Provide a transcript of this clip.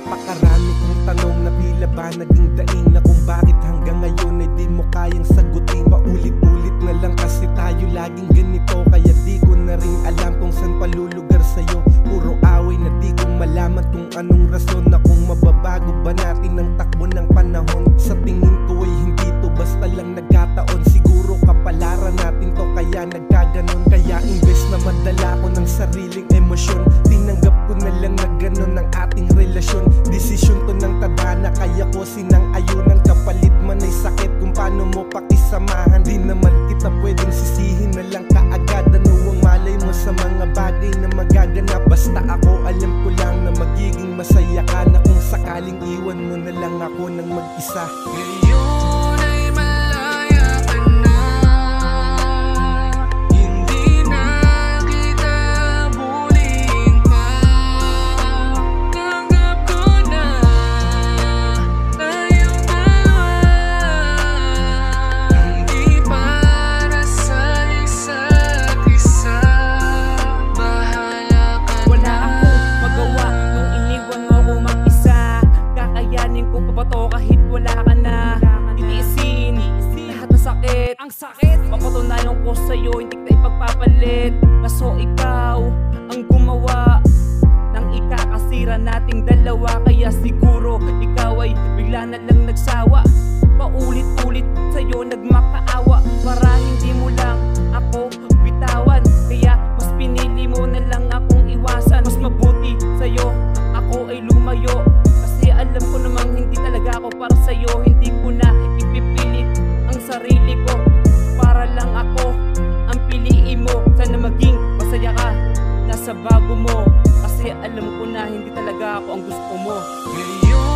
Napakarami kong tanong na tila ba naging daing, na kung bakit hanggang ngayon ay di mo kayang sagutin. Paulit-ulit na lang kasi tayo laging ganito, kaya di ko na rin alam kung saan palulugar sa'yo. Puro away na di ko malaman kung anong rason, na kung mababago ba natin ang takbo ng panahon. Sa tingin ko ay hindi to basta lang nagkataon, siguro kapalaran natin to kaya nagkaganon. Kaya imbes na madala ko ng sariling emosyon, tinanggap ko na lang na ganon ang ating relasyon. Desisyon to ng tadhana, kaya ko sinang-ayunan. Kapalit man ay sakit kung paano mo pakisamahan. Di naman kita pwedeng sisihin na lang kaagad. Ano ang malay mo sa mga bagay na magaganap? Basta ako alam ko lang na magiging masaya ka, na kung sakaling iwan mo na lang ako ng mag-isa. Ngayon ay malaya ka na, hindi na kita buliin pa. Tanggap ko na tayong dalawa, hindi para sa isa't isa. Bahala ka na. Wala akong magawa nung iniwan mo ako mag-isa. Kakayanin ko pa ba to kahit wala ka na? Titiisin lahat ng sakit, ang sakit. Papatunayan ko sa'yo, hindi kita ipagpapalit. Kaso ikaw ang gumawa ng ikakasira nating dalawa. Kaya siguro ikaw ay bigla na lang nagsawa. Paulit-ulit sa'yo nagmakaawa, para hindi mo lang ako bitawan. Kaya mas pinili mo na lang akong iwasan. Mas mabuti sa'yo ako ay lumayo, kasi alam ko namang hindi talaga ako para sa'yo. Hindi ko na ipipilit ang sarili ko, para lang ako ang piliin mo. Sana maging masaya ka na sa bago mo, kasi alam ko na hindi talaga ako ang gusto mo. Ngayon